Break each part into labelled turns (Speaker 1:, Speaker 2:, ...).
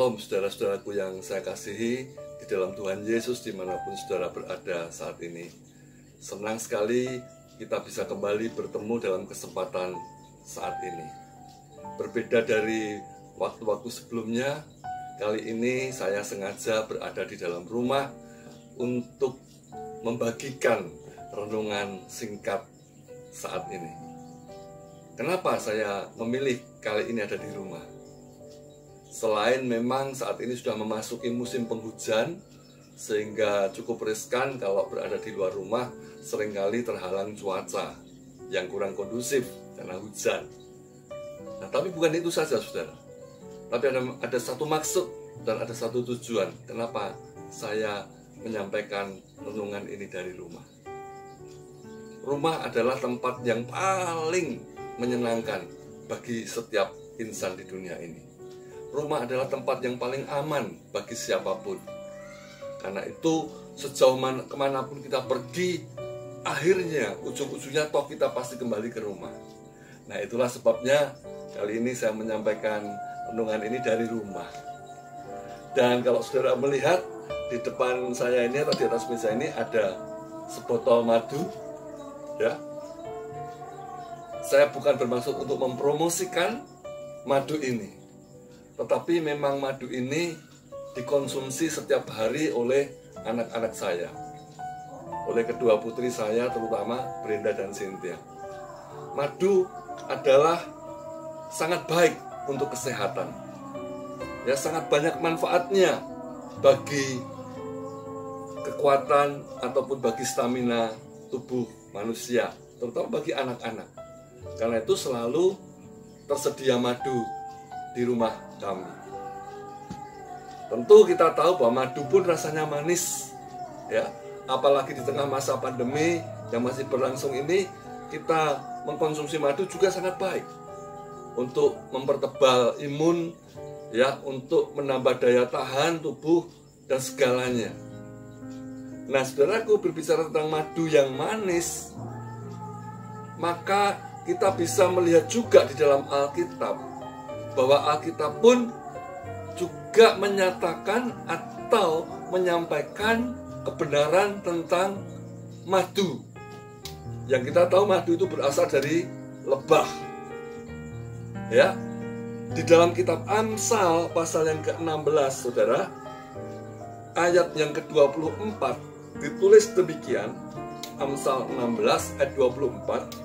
Speaker 1: Shalom saudara-saudaraku yang saya kasihi di dalam Tuhan Yesus dimanapun saudara berada saat ini. Senang sekali kita bisa kembali bertemu dalam kesempatan saat ini. Berbeda dari waktu-waktu sebelumnya, kali ini saya sengaja berada di dalam rumah untuk membagikan renungan singkat saat ini. Kenapa saya memilih kali ini ada di rumah? Selain memang saat ini sudah memasuki musim penghujan, sehingga cukup riskan kalau berada di luar rumah, seringkali terhalang cuaca yang kurang kondusif karena hujan. Nah, tapi bukan itu saja, saudara. Tapi ada satu maksud dan ada satu tujuan kenapa saya menyampaikan renungan ini dari rumah. Rumah adalah tempat yang paling menyenangkan bagi setiap insan di dunia ini. Rumah adalah tempat yang paling aman bagi siapapun. Karena itu sejauh kemanapun kita pergi, akhirnya ujung-ujungnya toh kita pasti kembali ke rumah. Nah, itulah sebabnya kali ini saya menyampaikan renungan ini dari rumah. Dan kalau saudara melihat di depan saya ini atau di atas meja ini ada sebotol madu, ya. Saya bukan bermaksud untuk mempromosikan madu ini, tetapi memang madu ini dikonsumsi setiap hari oleh anak-anak saya, oleh kedua putri saya, terutama Brenda dan Cynthia. Madu adalah sangat baik untuk kesehatan, ya, sangat banyak manfaatnya bagi kekuatan ataupun bagi stamina tubuh manusia, terutama bagi anak-anak. Karena itu selalu tersedia madu di rumah kami. Tentu kita tahu bahwa madu pun rasanya manis, ya. Apalagi di tengah masa pandemi yang masih berlangsung ini, kita mengkonsumsi madu juga sangat baik untuk mempertebal imun, ya, untuk menambah daya tahan tubuh dan segalanya. Nah, saudaraku, berbicara tentang madu yang manis, maka kita bisa melihat juga di dalam Alkitab bahwa Alkitab pun juga menyatakan atau menyampaikan kebenaran tentang madu. Yang kita tahu madu itu berasal dari lebah. Ya. Di dalam kitab Amsal pasal yang ke-16, Saudara, ayat yang ke-24 ditulis demikian. Amsal 16 ayat 24.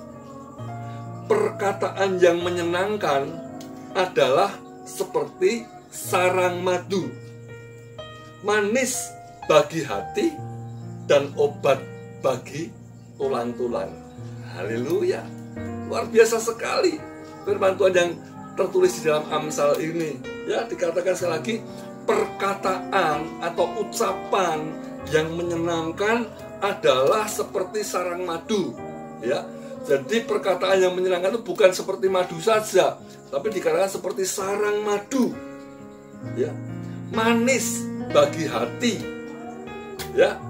Speaker 1: Perkataan yang menyenangkan adalah seperti sarang madu, manis bagi hati dan obat bagi tulang-tulang. Haleluya, luar biasa sekali firman Tuhan yang tertulis di dalam Amsal ini. Ya, dikatakan sekali lagi, perkataan atau ucapan yang menyenangkan adalah seperti sarang madu. Ya, jadi perkataan yang menyenangkan itu bukan seperti madu saja, tapi dikatakan seperti sarang madu, ya, manis bagi hati, ya,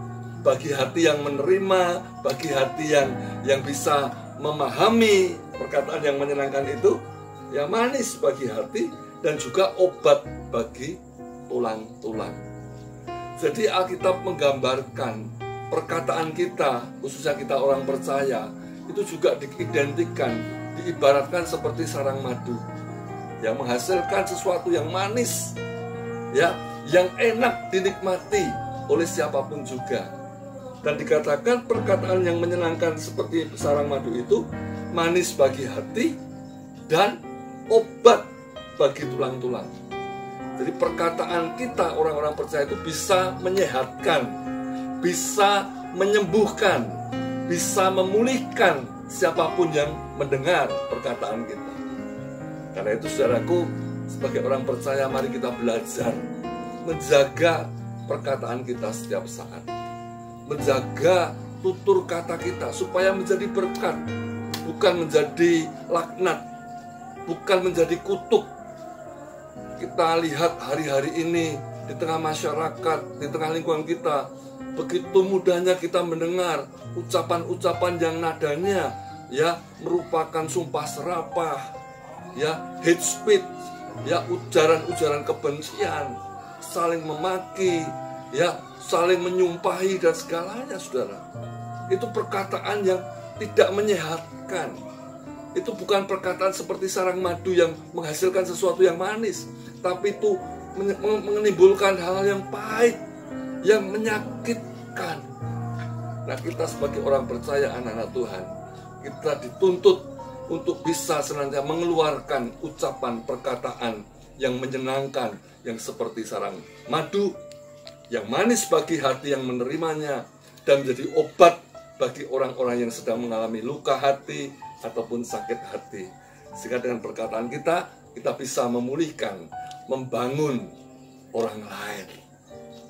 Speaker 1: bagi hati yang menerima, bagi hati yang bisa memahami perkataan yang menyenangkan itu, ya, manis bagi hati dan juga obat bagi tulang-tulang. Jadi Alkitab menggambarkan perkataan kita, khususnya kita orang percaya, itu juga diidentikan, diibaratkan seperti sarang madu yang menghasilkan sesuatu yang manis, ya, yang enak dinikmati oleh siapapun juga. Dan dikatakan perkataan yang menyenangkan seperti sarang madu itu manis bagi hati dan obat bagi tulang-tulang. Jadi perkataan kita orang-orang percaya itu bisa menyehatkan, bisa menyembuhkan, bisa memulihkan siapapun yang mendengar perkataan kita. Karena itu, saudaraku, sebagai orang percaya, mari kita belajar menjaga perkataan kita setiap saat, menjaga tutur kata kita supaya menjadi berkat, bukan menjadi laknat, bukan menjadi kutuk. Kita lihat hari-hari ini di tengah masyarakat, di tengah lingkungan kita, begitu mudahnya kita mendengar ucapan-ucapan yang nadanya, ya, merupakan sumpah serapah, ya, hate speech, ya ujaran-ujaran kebencian, saling memaki, ya saling menyumpahi dan segalanya, saudara. Itu perkataan yang tidak menyehatkan. Itu bukan perkataan seperti sarang madu yang menghasilkan sesuatu yang manis, tapi itu menimbulkan hal yang pahit, yang menyakitkan. Nah, kita sebagai orang percaya, anak-anak Tuhan, kita dituntut untuk bisa senantiasa mengeluarkan ucapan perkataan yang menyenangkan, yang seperti sarang madu, yang manis bagi hati yang menerimanya, dan menjadi obat bagi orang-orang yang sedang mengalami luka hati ataupun sakit hati. Sehingga dengan perkataan kita bisa memulihkan, membangun orang lain.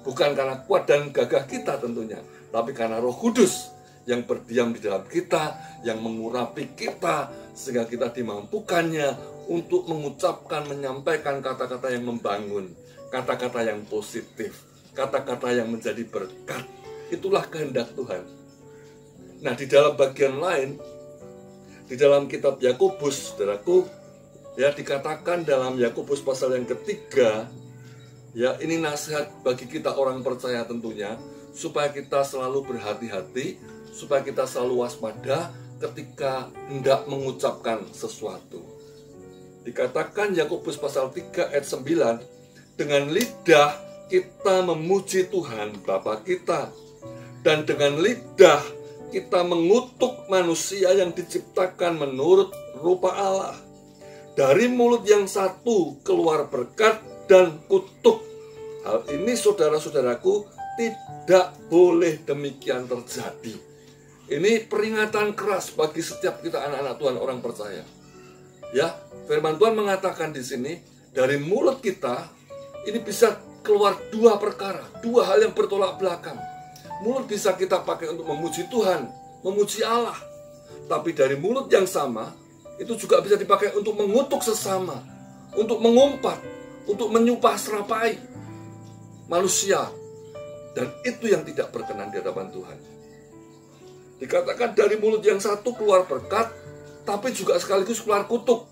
Speaker 1: Bukan karena kuat dan gagah kita tentunya, tapi karena Roh Kudus yang berdiam di dalam kita, yang mengurapi kita, sehingga kita dimampukannya untuk mengucapkan, menyampaikan kata-kata yang membangun, kata-kata yang positif, kata-kata yang menjadi berkat. Itulah kehendak Tuhan. Nah, di dalam bagian lain, di dalam kitab Yakobus, saudaraku, ya dikatakan dalam Yakobus pasal yang ketiga, ya ini nasihat bagi kita orang percaya tentunya, supaya kita selalu berhati-hati, supaya kita selalu waspada ketika hendak mengucapkan sesuatu. Dikatakan Yakobus pasal 3 ayat 9, dengan lidah kita memuji Tuhan Bapa kita, dan dengan lidah kita mengutuk manusia yang diciptakan menurut rupa Allah. Dari mulut yang satu keluar berkat dan kutuk. Hal ini, saudara-saudaraku, tidak boleh demikian terjadi. Ini peringatan keras bagi setiap kita anak-anak Tuhan, orang percaya. Ya, firman Tuhan mengatakan di sini, dari mulut kita ini bisa keluar dua perkara, dua hal yang bertolak belakang. Mulut bisa kita pakai untuk memuji Tuhan, memuji Allah. Tapi dari mulut yang sama, itu juga bisa dipakai untuk mengutuk sesama, untuk mengumpat, untuk menyumpah serapai manusia. Dan itu yang tidak berkenan di hadapan Tuhan. Dikatakan dari mulut yang satu keluar berkat, tapi juga sekaligus keluar kutuk.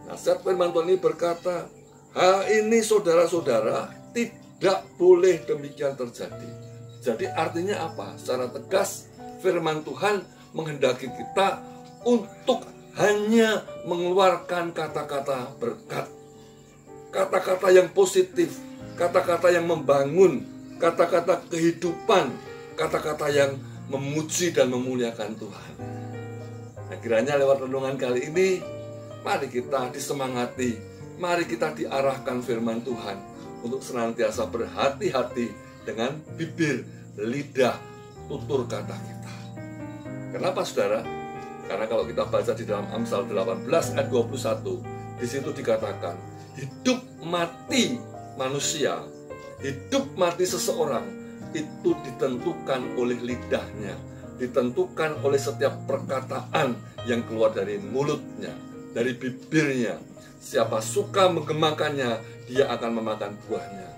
Speaker 1: Nasihat firman Tuhan ini berkata, hal ini saudara-saudara tidak boleh demikian terjadi. Jadi artinya apa? Secara tegas firman Tuhan menghendaki kita untuk hanya mengeluarkan kata-kata berkat, kata-kata yang positif, kata-kata yang membangun, kata-kata kehidupan, kata-kata yang memuji dan memuliakan Tuhan. Nah, kiranya lewat renungan kali ini, mari kita disemangati, mari kita diarahkan firman Tuhan untuk senantiasa berhati-hati dengan bibir, lidah, tutur kata kita. Kenapa, saudara? Karena kalau kita baca di dalam Amsal 18 ayat 21, di situ dikatakan, hidup mati manusia, hidup mati seseorang itu ditentukan oleh lidahnya, ditentukan oleh setiap perkataan yang keluar dari mulutnya, dari bibirnya. Siapa suka menggemakannya, dia akan memakan buahnya.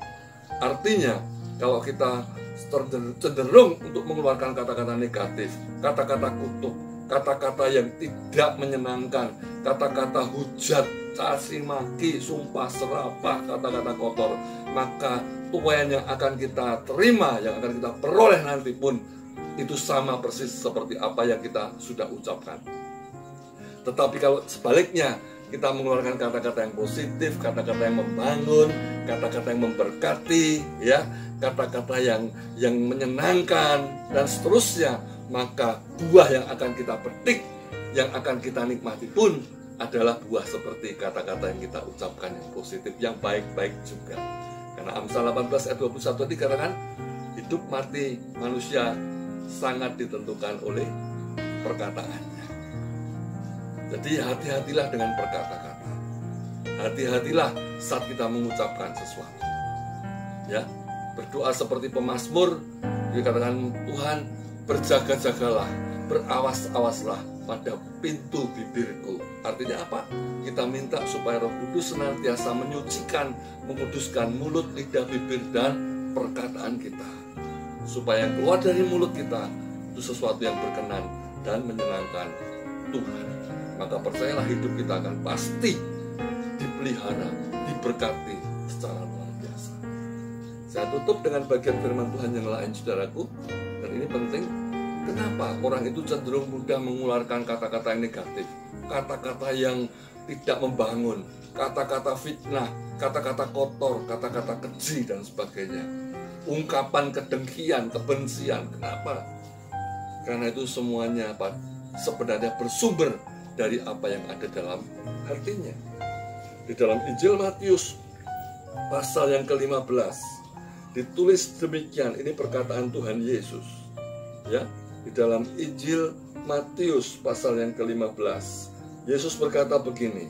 Speaker 1: Artinya, kalau kita cenderung untuk mengeluarkan kata-kata negatif, kata-kata kutuk, kata-kata yang tidak menyenangkan, kata-kata hujat, caci maki, sumpah serapah, kata-kata kotor, maka tuayan yang akan kita terima, yang akan kita peroleh nanti pun itu sama persis seperti apa yang kita sudah ucapkan. Tetapi kalau sebaliknya, kita mengeluarkan kata-kata yang positif, kata-kata yang membangun, kata-kata yang memberkati, ya, kata-kata yang menyenangkan dan seterusnya, maka buah yang akan kita petik, yang akan kita nikmati pun adalah buah seperti kata-kata yang kita ucapkan yang positif, yang baik-baik juga. Karena Amsal 18 ayat 21 dikatakan, hidup mati manusia sangat ditentukan oleh perkataannya. Jadi hati-hatilah dengan perkata-kata. Hati-hatilah saat kita mengucapkan sesuatu. Ya, berdoa seperti pemazmur, dikatakan Tuhan, berjaga-jagalah, berawas-awaslah pada pintu bibirku. Artinya apa? Kita minta supaya Roh Kudus senantiasa menyucikan, menguduskan mulut, lidah, bibir, dan perkataan kita. Supaya yang keluar dari mulut kita itu sesuatu yang berkenan dan menyenangkan Tuhan. Maka percayalah hidup kita akan pasti dipelihara, diberkati secara luar biasa. Saya tutup dengan bagian firman Tuhan yang lain, saudaraku. Dan ini penting. Kenapa orang itu cenderung mudah mengeluarkan kata-kata yang negatif, kata-kata yang tidak membangun, kata-kata fitnah, kata-kata kotor, kata-kata keji dan sebagainya, ungkapan kedengkian, kebencian. Kenapa? Karena itu semuanya sebenarnya bersumber dari apa yang ada dalam hatinya. Di dalam Injil Matius pasal yang ke-15 ditulis demikian. Ini perkataan Tuhan Yesus, ya. Di dalam Injil Matius pasal yang ke-15, Yesus berkata begini,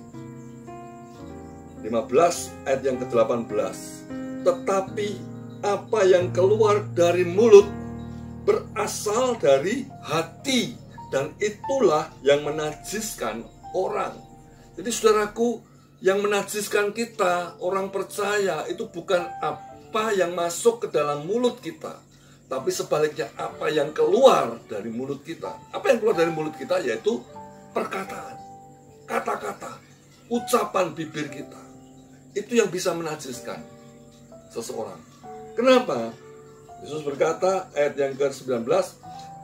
Speaker 1: 15 ayat yang ke-18, tetapi apa yang keluar dari mulut berasal dari hati, dan itulah yang menajiskan orang. Jadi saudaraku, yang menajiskan kita, orang percaya, itu bukan apa yang masuk ke dalam mulut kita, tapi sebaliknya apa yang keluar dari mulut kita. Apa yang keluar dari mulut kita yaitu perkataan, kata-kata, ucapan bibir kita. Itu yang bisa menajiskan seseorang. Kenapa? Yesus berkata ayat yang ke-19,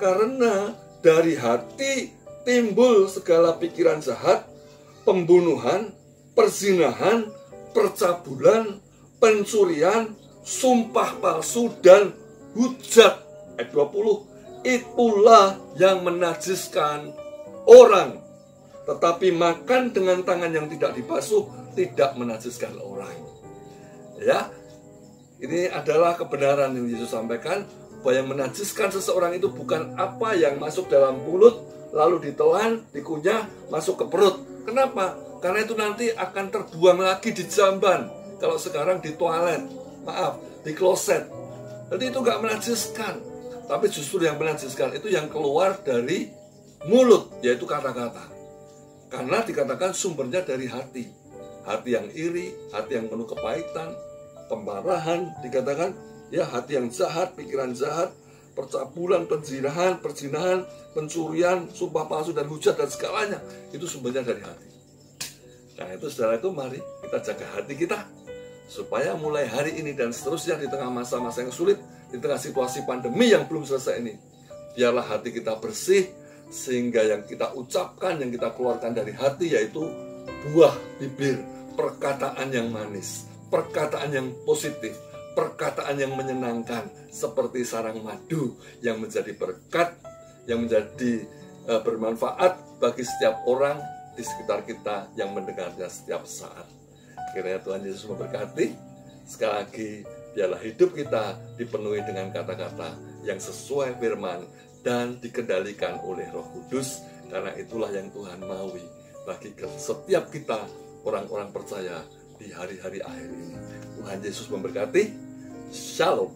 Speaker 1: karena dari hati timbul segala pikiran jahat, pembunuhan, perzinahan, percabulan, pencurian, sumpah palsu, dan hujat. Ayat 20, itulah yang menajiskan orang. Tetapi makan dengan tangan yang tidak dibasuh tidak menajiskan orang. Ya, ini adalah kebenaran yang Yesus sampaikan, bahwa yang menajiskan seseorang itu bukan apa yang masuk dalam mulut, lalu ditelan, dikunyah, masuk ke perut. Kenapa? Karena itu nanti akan terbuang lagi di jamban. Kalau sekarang di toilet, di kloset. Jadi itu nggak menajiskan. Tapi justru yang menajiskan itu yang keluar dari mulut, yaitu kata-kata. Karena dikatakan sumbernya dari hati. Hati yang iri, hati yang penuh kepahitan, kemarahan, dikatakan ya, hati yang jahat, pikiran jahat, percabulan, perzinahan, pencurian, sumpah palsu, dan hujat, dan segalanya. Itu sumbernya dari hati. Nah itu saudaraku, mari kita jaga hati kita, supaya mulai hari ini dan seterusnya di tengah masa-masa yang sulit, di tengah situasi pandemi yang belum selesai ini, biarlah hati kita bersih, sehingga yang kita ucapkan, yang kita keluarkan dari hati, yaitu buah bibir, perkataan yang manis, perkataan yang positif, perkataan yang menyenangkan, seperti sarang madu yang menjadi berkat, yang menjadi bermanfaat bagi setiap orang di sekitar kita yang mendengarnya setiap saat. Kiranya Tuhan Yesus memberkati. Sekali lagi, biarlah hidup kita dipenuhi dengan kata-kata yang sesuai firman dan dikendalikan oleh Roh Kudus, karena itulah yang Tuhan maui bagi setiap kita, orang-orang percaya di hari-hari akhir ini. Tuhan Yesus memberkati. Shalom.